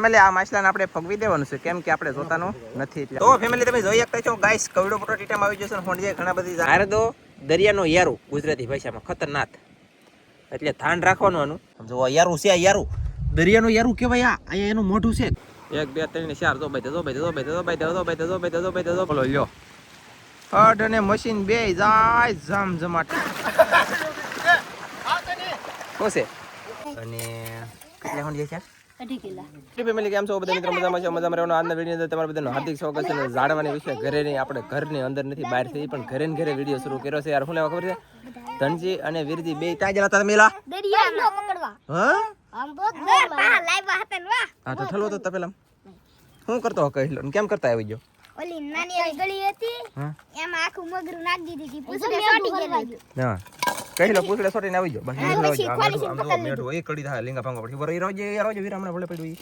Family આ માછલાને આપણે ફગવી દેવાનું છે કેમ કે આપણે જોતાનો નથી એટલે તો ફેમિલી તમે જોઈ શકતા છો ગાઈસ કવડો મોટો ટીટામાં આવી જશે હોંડિયા ઘણા બધી હારે દો દરિયાનો યારું ગુજરાતી ભાષામાં ખતરનાક એટલે ધ્યાન રાખવાનું આનું જો યારું છે યારું દરિયાનું યારું કહેવાય આ અહીંયા એનું મોઢું છે 1 2 3 4 જો બોલો લ્યો હડ અને મશીન બે જાય જમજમાટ કોસે અને કેટલા હોંડિયા છે 2.5 કિલો ફેમિલી કેમ છો બધા મિત્રો મજામાં છે મજામાં રહેવાનો આજના વિડીયો અંદર તમારું બધાનું હાર્દિક સ્વાગત છે ઝાડવાની વિશે ઘરે નહીં આપણે ઘરની અંદર નથી બહાર થી પણ ઘરે ને ઘરે વિડીયો શરૂ કર્યો છે યાર શું લેવા ખબર છે ધનજી અને વીરજી બે ત્યાં જલા હતા મેલા દરિયાનો પકડવા હા આમ તો પા લાવ્યા હતા ને વાહ હા તો ઠલવો તો તપેલા શું કરતો કહી લો કેમ કરતા આવી ગયો ઓલી નાની એવી ગળી હતી હા એમાં આખું મગરું નાખી દીધી પૂછડે સોટી ગયેલું હા કહી લો પૂછડે સોટીને આવી ગયો બસ મેઠો એ કડી થાય લીંગા ભાંગો પડી વરો રોજે વીર હમણાં ભલે પડ્યું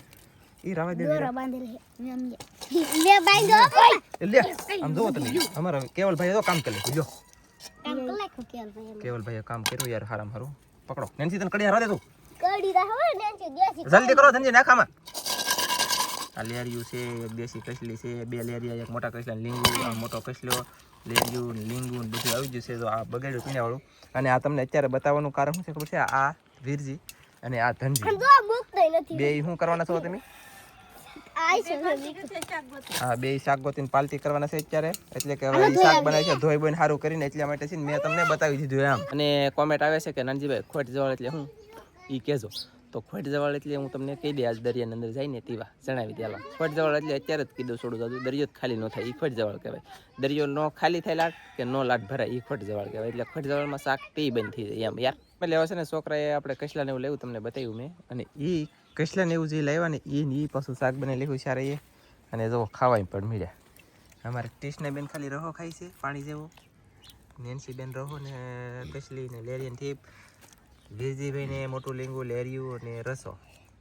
ઈ રાવા દે દોરા બાંધેલ હે લે બાંધો લે આમ જો તમે અમારા કેવલભાઈ તો કામ કરે જો કામ કલાક કેવલભાઈ કેવલભાઈ કામ કર્યું યાર હારામ હારું પકડો નેન્સી તને કડી હરા દે તું કડી દા હવે ને દેશી જલ્દી કરો ધનજી નાખામાં આ લેરિયું છે એક દેશી કસલી છે બે લેરિયા એક મોટા કસલા લીંગુ આ મોટો કસલો લેરિયું લીંગુ બધું આવી ગયું છે તો આ બગાડ્યું પીણાવાળું અને આ તમને અત્યારે બતાવવાનું કારણ શું છે ખબર છે આ વીરજી અને આ ધનજી જો બુક થઈ નથી બે શું કરવાના છો તમે આઈ છે હા બે શાક ગોતીને પાલતી કરવાના છે અત્યારે એટલે કે હવે શાક બનાવે છે ધોઈ બોઈને સારું કરીને એટલા માટે છે મેં તમને બતાવી દીધું એમ અને કોમેન્ટ આવે છે કે નાનજીભાઈ ખોટ જવાળ એટલે હું ઈ કહેજો તો ખોટ જવાળ એટલે હું તમને કહી દે આજ દરિયાની અંદર જઈને તેવા જણાવી દેલા ખોટ જવાળ એટલે અત્યારે જ કીધું છોડું દાદુ દરિયો જ ખાલી ન થાય એ ખોટ જવાળ કહેવાય દરિયો ન ખાલી થાય લાટ કે નો લાટ ભરાય એ ખોટ જવાળ કહેવાય એટલે ખોટ જવાળમાં શાક ટી બંધ થઈ જાય એમ યાર એટલે હવે છે ને છોકરાએ આપણે કસલાને એવું લેવું તમને બતાવ્યું મેં અને એ કસલાને એવું જે લાવ્યા ને એ પાછું શાક બને લેવું સારા એ અને જો ખાવાય પણ મળ્યા અમારે ટીશને બેન ખાલી રહો ખાય છે પાણી જેવો નેન્સી બેન રહો ને કસલી ને લેરિયન થીપ વીરજીભાઈને મોટું લીંગુ લેરિયું અને રસો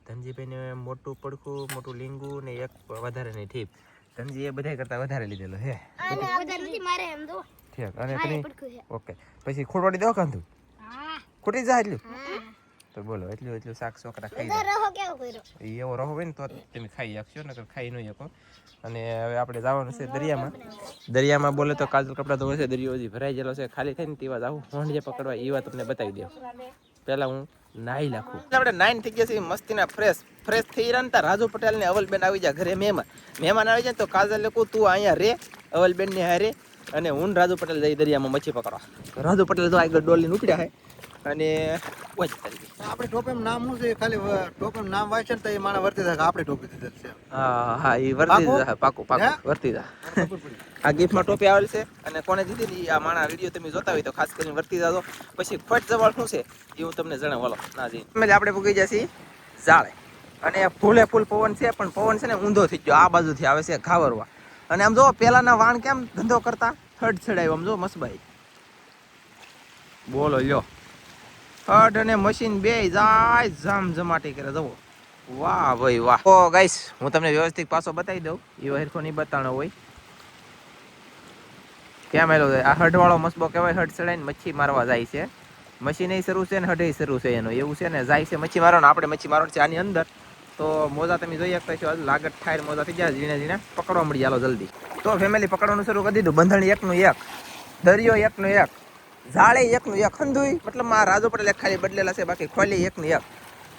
ધનજીભાઈને મોટું પડખું મોટું લીંગુ ને એક વધારેની ઠીપ ધનજી એ બધા કરતા વધારે લીધેલો હે અને વધારે નથી મારે એમ તો ઠીક અને તમે ઓકે પછી ખોટવાડી દો કાંધું હા ખોટી જાય એટલું તો બોલો એટલું શાક છોકરા ખાઈ જાય રહો કેવો કર્યો એવો રહો હોય ને તો તમે ખાઈ શકશો નકર ખાઈ ન શકો અને હવે આપણે જવાનું છે દરિયામાં બોલે તો કાજલ કપડા ધોવે છે દરિયો હજી ભરાઈ ગયેલો છે ખાલી થઈને તેવા જાવ હોંડિયા પકડવા એવા તમને બતાવી દઉં પહેલા હું નાહી નાખું આપણે 9 થઈ ગયા છે મસ્તીના ફ્રેશ થઈ રહ્યા ને રાજુ પટેલ ને અવલબેન આવી જાય ઘરે મહેમાન આવી જાય તો કાજલ લોકો તું અહીંયા રે અવલબેન ને હારે અને હું રાજુ પટેલ જઈ દરિયામાં મચ્છી પકડવા રાજુ પટેલ તો આગળ ડોલી નીકળ્યા હે અને આપણે ટોપેમ નામ શું છે ખાલી ટોપેમ નામ વાંચે ને તો એ માણસ વર્તી જાય આપણે ટોપી દીધેલ છે હા એ વર્તી જાય પાકું વર્તી જાય આ ગિફ્ટમાં ટોપી આવેલ છે અને કોને દીધી આ માણા વિડીયો તમે જોતા હોય તો ખાસ કરીને વર્તી જાજો પછી ખોટ જવાળ શું છે એ હું તમને જણાવલો ના જી આપણે પૂગી જશે ઝાડે અને ફૂલે ફૂલ પવન છે પણ પવન છે ને ઊંધો થઈ ગયો આ બાજુથી આવે છે ખાવરવા અને આમ જો પેલાના વાણ કેમ ધંધો કરતા થડ છડાયો આમ જો મસબાઈ બોલો લ્યો હડ અને મશીન બે જાય જમજમાટી કરે જવો વાહ ભાઈ વાહ ઓ ગાઈસ હું તમને વ્યવસ્થિત પાછો બતાવી દઉં એ હેરખો નહીં બતાવવાનો હોય કેમ હેલો આ હડવાળો મસબો કહેવાય હડ ચડાઈને મચ્છી મારવા જાય છે મશીન એ શરૂ છે ને હડે શરૂ છે એનો એવું છે ને જાય છે મચ્છી મારવાનું આપણે મચ્છી મારવાનું છે આની અંદર તો મોજા તમે જોઈ શકતા છો લાગત થાય મોજા થઈ જાય ઝીણે ઝીણે પકડવા મળી ચાલો જલ્દી તો ફેમિલી પકડવાનું શરૂ કરી દીધું બંધણ એકનું એક દરિયો એકનું એક ઝાડે એકનું એક ખંધુઈ મતલબ આ રાજુ પટેલ એક ખાલી બદલેલા છે બાકી ખોલી એકનું એક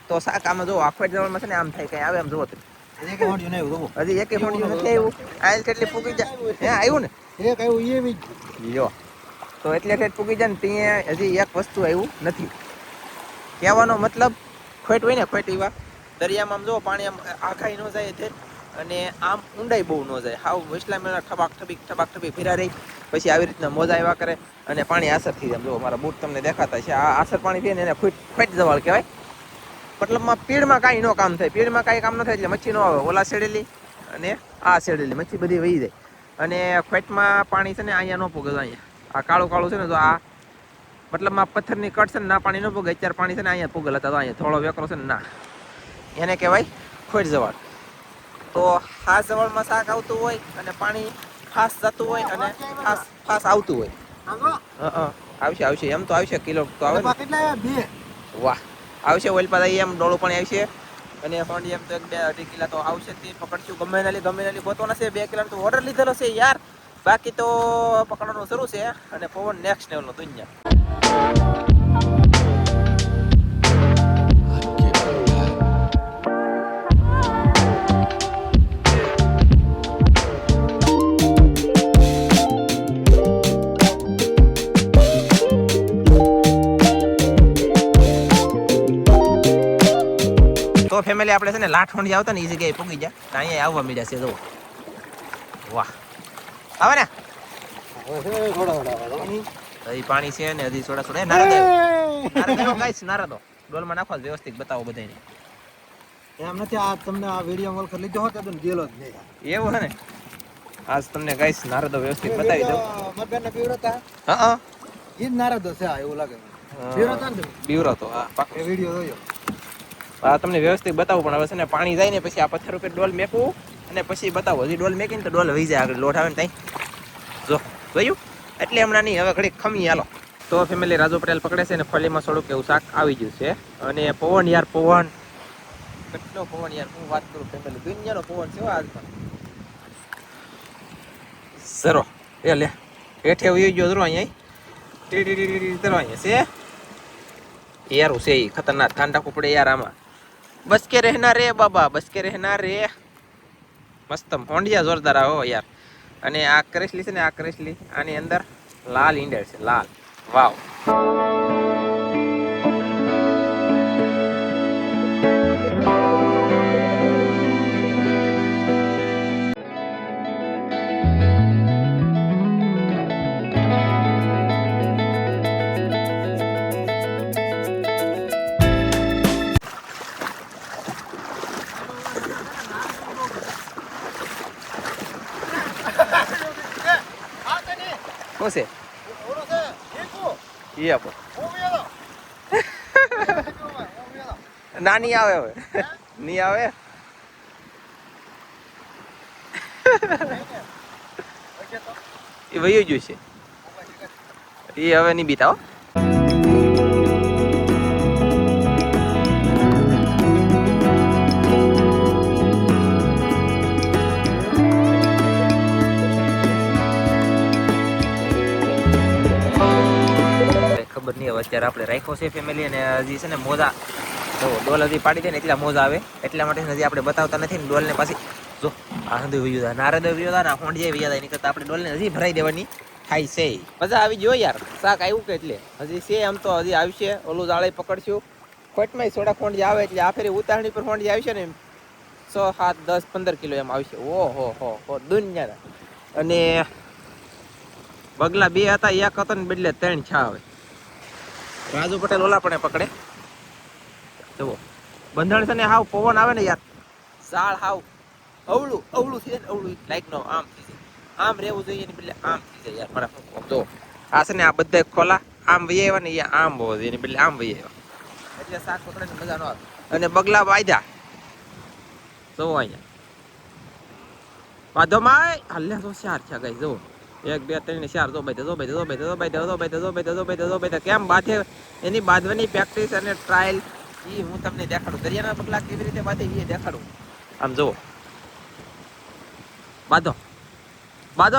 તો શાક આમાં જો આખો જવળમાં છે ને આમ થાય કઈ આવે આમ જોવો તમે હજી એક ફોડિયું નથી આવ્યું આયલ કેટલી પૂગી જાય હે આવ્યું ને એક આવ્યું એ લ્યો તો એટલે ઠેઠ પૂગી જાય ને ત્યાં હજી એક વસ્તુ આવ્યું નથી કહેવાનો મતલબ ખોટ હોય ને ખોટ એવા દરિયામાં આમ જો પાણી આમ આખાઈ ન જાય છે અને આમ ઊંડાઈ બહુ ન જાય હાવ વસલા મેળા ઠબાક ઠબીક ફેરા રહી પછી આવી રીતના મોજા આવ્યા કરે અને પાણી આસર થઈ જાય જો મારા બૂટ તમને દેખાતા છે આ આસર પાણી પીએ ને એને ખોટ જવાળ કહેવાય મતલબમાં પીડમાં કાંઈ ન કામ થાય પીડમાં કાંઈ કામ ન થાય એટલે મચ્છી ન આવે ઓલા શેડેલી અને આ શેડેલી મચ્છી બધી વહી જાય અને ખોટમાં પાણી છે ને અહીંયા ન પૂગે અહીંયા આ કાળું છે ને તો આ મતલબમાં પથ્થરની કટ છે ને ના પાણી ન પૂગે અત્યારે પાણી છે ને અહીંયા પૂગેલ હતા તો અહીંયા થોડો વેકરો છે ને ના એને કહેવાય ખોટ જવાળ તો ખાસ જવાળમાં શાક આવતું હોય અને પાણી ફાસ જતું હોય અને ફાસ આવતું હોય આવશે એમ તો આવશે કિલો તો આવે વાહ આવશે ઓઇલ પાછા એમ ડોળું પણ આવશે અને હોંડી એમ તો 1-2 કિલા તો આવશે જ તે પકડશું ગમે નાલી ગોતવાના છે. 2 કિલાનો તો ઓર્ડર લીધેલો છે યાર. બાકી તો પકડવાનું શરૂ છે અને પવન નેક્સ્ટ લેવલનો દુનિયા. તો ફેમિલી આપણે છે ને લાઠોંડી આવતા ને એ જગ્યાએ પૂગી જાય તો અહીંયા આવવા મળ્યા છે. જો વાહ આવે ને હજી પાણી છે ને હજી થોડા નારદો ગાઈસ નારદો ડોલમાં નાખો વ્યવસ્થિત બતાવો બધાને. એમ નથી આ તમને આ વિડીયો કોલ કરી લીધો હોત તો ગેલો જ નહીં. એવું હે ને આજ તમને ગાઈસ નારદો વ્યવસ્થિત બતાવી દઉં. મારા બેન પીવડતા હા ઈ જ નારદો છે આ એવું લાગે પીવડતા ને બીવરો તો હા એ વિડીયો જોયો. આ તમને વ્યવસ્થિત બતાવું પણ હવે છે ને પાણી જાય ને પછી આ પથ્થર ઉપર ડોલ મેકવું અને પછી બતાવો. હજી ડોલ મેકીને તો ડોલ વહી જાય આગળ લોટ આવે ને ત્યાં જો જોયું એટલે હમણાં નહીં હવે ઘડીક ખમી હાલો. તો ફેમિલી રાજુ પટેલ પકડે છે ને ફલીમાં થોડુંક એવું શાક આવી ગયું છે. અને પવન યાર પવન કેટલો પવન યાર હું વાત કરું ફેમિલી દુનિયાનો પવન છે આજમાં. સરો એ લે હેઠે ઉઈ ગયો જરો અહીંયા તરો અહીંયા છે યાર છે ખતરનાક ધ્યાન રાખવું પડે યાર આમાં. બસ કે રહેના રે બાબા બસ કે રહેના રે. મસ્ત હોંડિયા જોરદાર આવો યાર. અને આ કરેસલી છે ને આ કરેસલી આની અંદર લાલ ઈંડેર છે લાલ. વાવ શું છે એ આપો ના નહીં આવે હવે નહીં આવે એ વયું ગયું છે એ હવે નહીં બીતા હો. ખબર નહીં હવે અત્યારે આપણે રાખ્યો છે ફેમિલી અને હજી છે ને મોજા તો ડોલ હજી પાડી દે ને એટલા મોજા આવે એટલા માટે હજી આપણે બતાવતા નથી ને ડોલને પાછી જો આ હંધુ વિયુદા નારદ વિયુદા ના હોંડિયા વિયાદા એની કરતા આપણે ડોલને હજી ભરાઈ દેવાની થાય છે. મજા આવી ગયો યાર શાક આવ્યું કે એટલે હજી છે આમ તો હજી આવશે ઓલું જાળે પકડશું ખોટમાં થોડા ખોંડી આવે એટલે આ ફેરી ઉતારણી પર ખોંડી આવશે ને 6, 7, 10, 15 કિલો એમ આવશે. ઓહો હો દુનિયાના. અને બગલા 2 હતા એક હતો ને બદલે 3 છા આવે. રાજુ પટેલ ઓલા પણ પકડે જુઓ બંધણ છે ને હાવ પવન આવે ને યાર સાળ હાવ અવળું થઈ જાય ને અવળું લાઈક નો આમ થઈ જાય આમ રહેવું જોઈએ ને બદલે આમ થઈ જાય યાર મારા જો આ છે ને આ બધા ખોલા આમ વહી આવ્યા ને અહીંયા આમ હોવો જોઈએ બદલે આમ વહી આવ્યા એટલે શાક પકડવાની મજા ન આવે. અને બગલા બાંધ્યા જુઓ અહીંયા બાંધોમાં હાલે તો 4 છે ગાઈ જુઓ 1, 2, 3, 4 કેમ બાંધે એની બાંધવાની પ્રેક્ટિસ અને ટ્રાયલ એ હું તમને દેખાડું. દરિયાના બગલા કેવી રીતે બાંધે એ દેખાડું. આમ જુઓ બાંધો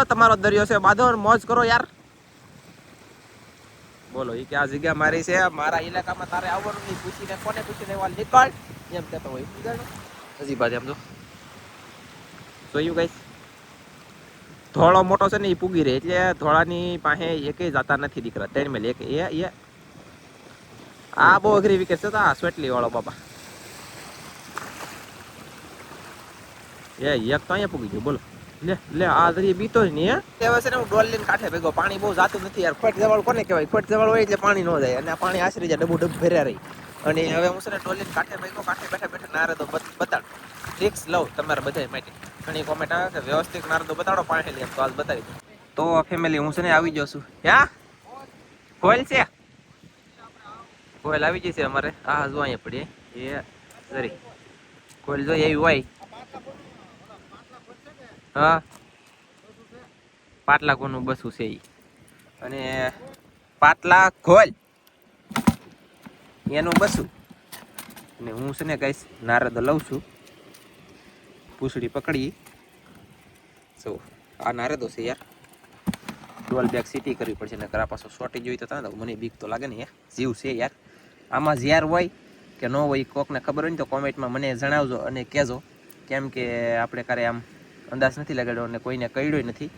તમારો દરિયો છે બાંધો મોજ કરો યાર. બોલો એ કે આ જગ્યા મારી છે મારા ઇલાકામાં તારે આવવાનું નહીં પૂછીને કોને પૂછીને વાલ નીકળ એમ કહેતો હોય હજી બાંધે આમ જો જોયું ગાઈસ ધોળો મોટો છે ને એ પૂગી રહે એટલે ધોળાની પાસે એકેય જાતા નથી દીકરા 3 મેલ એક એ આ બહુ અઘરી વિકેટ છે તો આ સ્વેટલી વાળો બાપા એક તો અહીંયા પૂગી ગયો. બોલો લે આ દરિયે બીતો જ નહીં હે હવે છે ને હું ડોલ લઈને કાંઠે ભેગો પાણી બહુ જાતું નથી યાર. ખોટ જવાળ કોને કહેવાય ખોટ જવાળ હોય એટલે પાણી ન જાય અને આ પાણી આશરી જાય ડબ્બુ ભર્યા રહી. અને હવે હું છે ને ડોલ લઈને કાંઠે ભેગો કાંઠે બેઠા નારદો બતાડ ટ્રિક્સ લઉં તમારા બધા માટે. ઘણી કોમેન્ટ આવે કે વ્યવસ્થિત નારદો બતાડો પાણી લે એમ તો આજ બતાવી દઉં. તો ફેમિલી હું છે ને આવી જાઉં છું. કોઈલ છે કોઈલ આવી જશે અમારે હા જો અહીંયા પડી એ સરી કોઈલ જો એવી હોય હા પાટલા કોનું બસું છે ઈ અને પાટલા ખોલ એનું બસું અને હું છે ને ગાઈસ નારદો લઉં છું, પૂછડી પકડી. જો આ નારદો છે યાર, ડોલ બેગ સીટી કરવી પડશે ને કરા પાછો શોર્ટી જોઈ તો મને બીક તો લાગે ને યાર, જીવ છે યાર આમાં. ઝેર હોય કે ન હોય કોકને ખબર હોય ને તો કોમેન્ટમાં મને જણાવજો અને કહેજો, કેમ કે આપણે ક્યારે આમ અંદાજ નથી લગાડ્યો અને કોઈને કળ્યો નથી,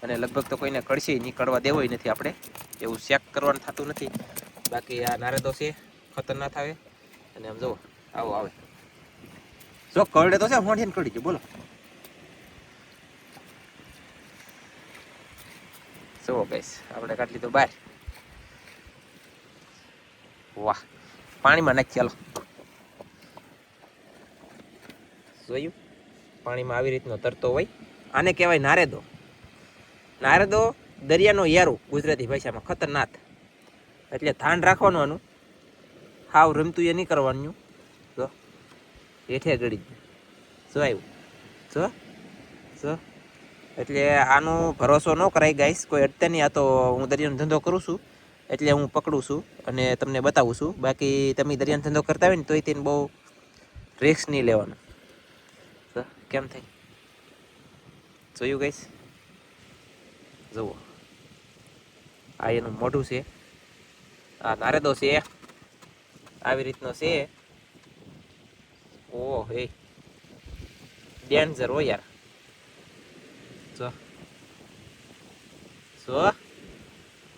અને લગભગ તો કોઈને કળશે નહીં, કળવા દેવોય નથી આપણે, એવું ચેક કરવાનું થતું નથી. બાકી આ નારદો છે ખતરનાક આવે. અને આમ જુઓ આવો આવે, જો કરડે તો છે મોઢે કળી ગયો. બોલો જુઓ ગાઈસ, આપણે કાઢલી તો બહાર. વાહ, પાણીમાં નાખી ચાલો. જોયું, પાણીમાં આવી રીતનો તરતો હોય, આને કહેવાય નારેદો. નારેદો દરિયાનો યારું ગુજરાતી ભાષામાં, ખતરનાક. એટલે ધ્યાન રાખવાનું આનું, હાવ રમતું એ નહીં કરવાનું. જો હેઠે ગળી જો આવ્યું, જો એટલે આનું ભરોસો ન કરાય ગાઈસ, કોઈ અડતા નહીં. આ તો હું દરિયાનો ધંધો કરું છું એટલે હું પકડું છું અને તમને બતાવું છું. બાકી તમે દરિયાનો ધંધો કરતા હોય ને તોય તેને બહુ રિસ્ક નહીં લેવાનું. કેમ થઈ જોયું ગાઈસ? જુઓ આ એનું મોઢું છે, આ નારેદો છે આવી રીતનો છે. ઓહ હે ડેન્જર હો યાર. જો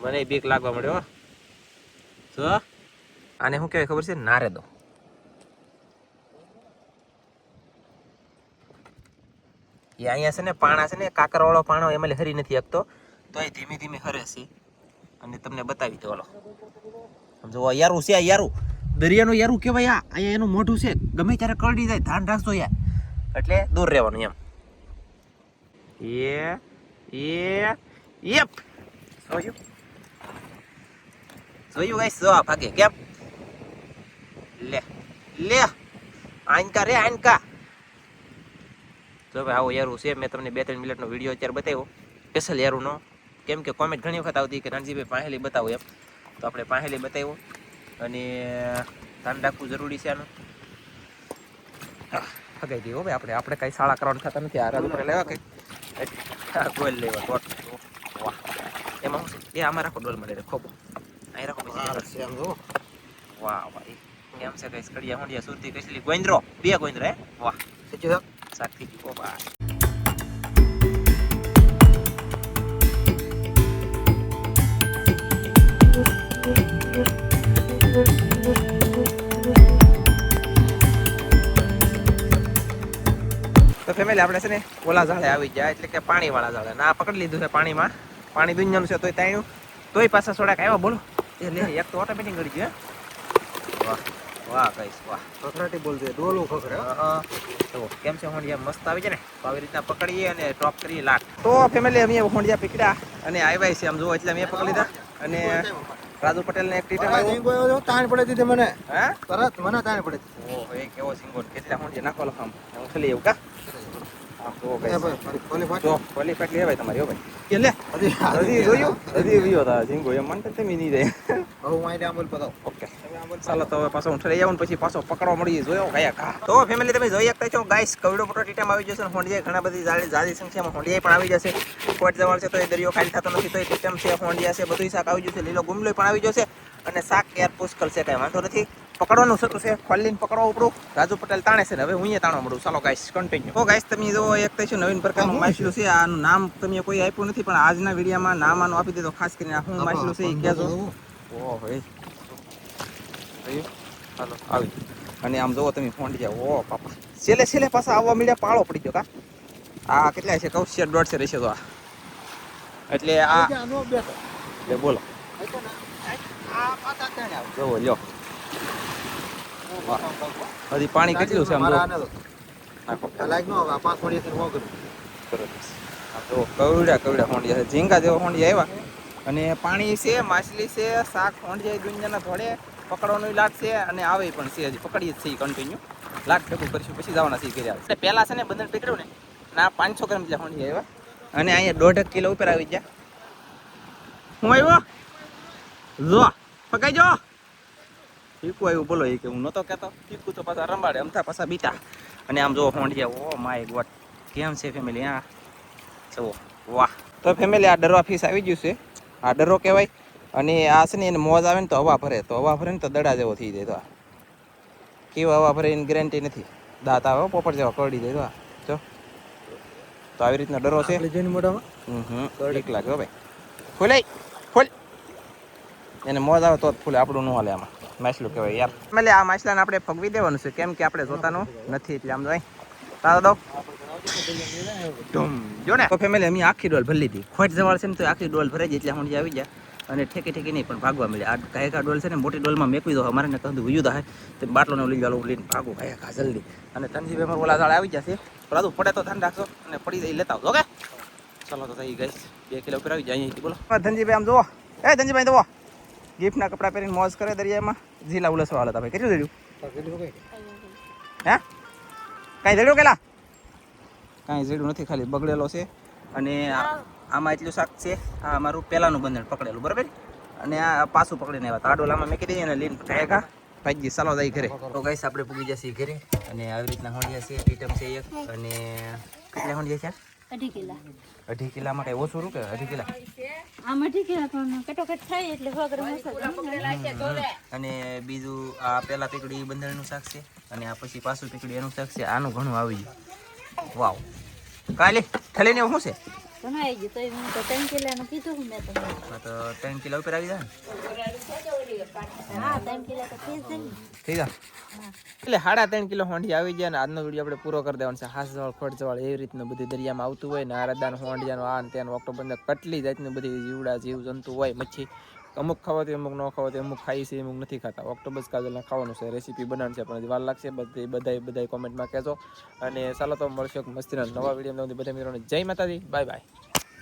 મને બીક લાગવા મળ્યો. જો આને શું કહેવાય ખબર છે? નારેદો. એ અહીંયા છે ને પાણા છે ને, કાકરવાળો પાણો એમાં હરી નથી શકતો, તો એ ધીમે ધીમે હરે છે. અને તમને બતાવી દો. સમજો યારું છે, આ યારું દરિયાનું યારું કહેવાય. આ અહીંયા એનું મોઢું છે, ગમે ત્યારે કરડી જાય, ધ્યાન રાખજો યાર, એટલે દૂર રહેવાનું એમ. યપ જોયું ગાઈસ? જો ભાગે કેમ લે આનકા રે આનકા. જો ભાઈ આવો યારું છે. મેં તમને 2-3 મિનિટનો વિડીયો અત્યારે બતાવ્યો સ્પેશિયલ યારુંનો, કેમ કે કોમેન્ટ ઘણી વખત આવતી કે રણજીભાઈ પાહેલી બતાવો એમ, તો આપણે પાહેલી બતાવ્યો. અને ધ્યાન રાખવું જરૂરી છે આનું. ફગાઈ દઈએ ભાઈ, આપણે કાંઈ શાળા કરવાનું થતા નથી. આ રાજુ લેવા કંઈ ગોલ લેવા ટોટ. વાહ, એમાં શું છે? એ આમાં રાખો, ડોલ મળે ખોબો અહીં રાખો. વાહ ભાઈ કેમ છે કઈ કડિયા હોંડિયા સુરતી કસલી ગોંદરો, 2 ગોંદરા હે. વાહ સાક્ષી ઓ ભાઈ. તો ફેમિલી આપણે છે ને ઓલા ઝાડે આવી જાય, એટલે કે પાણી વાળા ઝાડે. ના પકડી લીધું છે પાણીમાં, પાણી દુનિયાનું છે તોય તાણ્યું, તોય પાછા થોડાક આવ્યા. બોલો એ લે, એક તો ઓટોમેટિક ગળી ગયો. વાહ વાહ ગાઈસ વાહ, ખખરાટી બોલ દે, ડોલું ખખરે. તો કેમ છે હોંડિયા મસ્ત આવી છે ને, તો આવી રીતના પકડીએ અને ટોપ કરીએ લાટ. તો ફેમિલી અમે હોંડિયા પકડ્યા અને આવ્યા છે આમ જો, એટલે મેં પકડી લીધા. અને રાજુ પટેલને એક ટીટમ આવ્યો, તાણ પડે દીધી મને. હા તરત મને તાણ પડે. ઓહો એ કેવો સિંગોટ, કેટલા હોંડિયા નાખો લખામ ખાલી એવું કા. કોલી ફાટલી ભાઈ તમારી. હો ભાઈ એ લે હજી જોયું, હજી વિયો તા સિંગો એમ માનતા તમે નહીં જાય. હું આઈ આંબલ પતાવ. ઓકે ચાલો, તો હવે પાછો હું ઠરી આવું ને પછી પાછો પકડવા મળી જોયો ગયા ઘા. તો ફેમિલી તમે જોઈ શકતા છો ગાઈસ, કવડો મોટો ટીટામ આવી જશે. હોંડિયા ઘણા બધી જાડી સંખ્યામાં હોંડિયા પણ આવી જશે. કોટ જવાળ છે તો એ દરિયો ખાલી થતો નથી, તો એ ટીટમ છે, હોંડિયા છે, બધું શાક આવી જશે. લીલો ગુમલો પણ આવી જશે. અને શાક યાર પુષ્કળ છે, કાંઈ વાંધો નથી. પકડવાનું થતું છે, ખોલીને પકડવા ઉપડું. રાજુ પટેલ તાણે છે ને, હવે હું તાણવા મળું. ચાલો ગાઈસ કન્ટિન્યુ. તો ગાઈસ તમે જો એક થઈશું નવીન પ્રકારનું માછલું છે. આનું નામ તમે કોઈ આપ્યું નથી, પણ આજના વિડીયોમાં નામ આનું આપી દીધો. ખાસ કરીને હું માછલું છે એ કહેજો. ઓહો હાલો આવી. અને આમ જોવો તમે હોંડિયા, ઓ પાપા છેલ્લે પાછા આવવા મળ્યા. પાળો પડી ગયો કા. આ કેટલા છે? 150 રહેશે તો આ. એટલે આ બોલો જોવો લ્યો. હજી પાણી કેટલું છે આમ જો. નાખો કવડા હોંડિયા છે, ઝીંગા જેવા હોંડિયા આવ્યા. અને પાણી છે, માછલી છે, શાક હોંડિયા દુનિયાના ધોળે. પકડવાનું લાટ છે અને આવે પણ છે. હજી પકડીએ જ છે કન્ટિન્યુ. લાટ ભેગું કરીશું પછી જવાના છે કર્યા. એટલે પહેલા છે ને બંદર પકડ્યું ને ના 500 ગ્રામ જેટલા હોંડિયા આવ્યા. અને અહીંયા 1.5 કિલો ઉપર આવી ગયા. હું આવ્યો જો પકાઈ જો. ટીકું આવ્યું બોલો એ કે હું નહોતો કહેતો ટીકું તો પાછા રંબાડે અમથા પાછા બીટા અને આમ જો હોંડિયા ઓ માય ગોડ કેમ છે ફેમિલી હા જુઓ વાહ તો ફેમિલી આ ડરવા ફીસ આવી ગયું છે આ ડરો કહેવાય અને આ છે ને એને મોજ આવે ને તો હવા ભરે ને તો દડા જેવો થઈ જાય તો આ કેવું હવા ભરે એની ગેરંટી નથી દાંત આવે પોપટ જેવા કરડી જાય તો આ જો તો આવી રીતના ડરો છે આપણે જોઈને મોઢામાં ઠીક લાગે ભાઈ ખોલાય ખોલ એને મોજ આવે તો જ ફૂલે આપણું ન હાલે આમાં માછલું કહેવાય યાર એટલે આ માછલાને આપણે પગવી દેવાનું છે કેમ કે આપણે જોતાનું નથી એટલે આમ જોઈ તારા દો જો ને તો ફેમિલી અમે આખી ડોલ ભરી લીધી ખોટ જવાળ છે ને તો આખી ડોલ ભરાઈ જાય એટલે હું આવી જાય અને ઠેકી નહીં પણ ભાગવા મળે આ કાયકા ડોલ છે ને મોટી ડોલમાં મેકવી દો અમારે ને કહું વયું થાય તો બાટલોને લઈ જાવ લઈને ભાગો કાયકા જલ્દી અને તનજીભાઈ અમારે ઓલા ઝાડ આવી જશે પણ પડે તો ધ્યાન રાખજો અને પડી જાય લેતા આવજો ઓકે ચાલો તો થઈ ગઈ 2 કિલો ઉપર આવી જાય અહીંથી બોલો ધનજીભાઈ આમ જુઓ એ ધનજીભાઈ જુઓ ગિફ્ટના કપડાં પહેરીને મોજ કરે દરિયામાં ઝીલા ઉલસવા હાલતા ભાઈ કેટલું જડ્યું હે કાંઈ જડ્યું કેલા કાંઈ જડ્યું નથી ખાલી બગડેલો છે અને આમાં એટલું શાક છે આ અમારું પહેલાંનું બંધન પકડેલું બરાબર અને આ પાછું પકડીને આવ્યા તાડોલામાં મેં કીધી અને લઈને કાયકા ભાઈ ચાલો જાય ઘરે તો ગાઈસ આપણે પૂગી જશે ઘરે અને આવી રીતના હોંડિયા છે પીટમ છે એક અને કેટલા હોંડિયા છે 2.5 કિલા 2.5 કિલામાં કઈ ઓછું રૂ કે 2.5 કિલા આમાં 2.5 કિલા પણ કટોકટ થાય એટલે વગર મસાલા અને બીજું આ પેલા પીકડી બંદરનું શાક છે અને આ પછી પાછું પીકડી એનું શાક છે આનું ઘણું આવી ગયું વાવ કાલે થલીને શું છે ઘણા આવી ગયું તો મેં તો 3 કિલાનું કીધું મેં તમને હા તો 3 કિલો ઉપર આવી જાય હા 3 કિલા તો થઈ જાય થઈ જાય એટલે 3.5 કિલો હોંડી આવી જાય ને આજનો વિડીયો આપણે પૂરો કરી દેવાનો છે હાસ જવાળ ખોટ જવાળ એવી રીતનું બધું દરિયામાં આવતું હોય ને આ રદાનું હોંડિયાનું આ ને ત્યાંનું ઓક્ટોબર કેટલી જાતની બધી જીવડા જીવ જંતુ હોય મચ્છી અમુક ખાવાથી અમુક ન ખાવાથી અમુક ખાઈ છે અમુક નથી ખાતા ઓક્ટોબસ કાજલના ખાવાનું છે રેસીપી બનાવવાનું છે પણ વાર લાગશે બધાય કોમેન્ટમાં કહેજો અને ચાલો તો મળશે એક મસ્તીના નવા વિડીયો બધા મિત્રોને જય માતાજી બાય બાય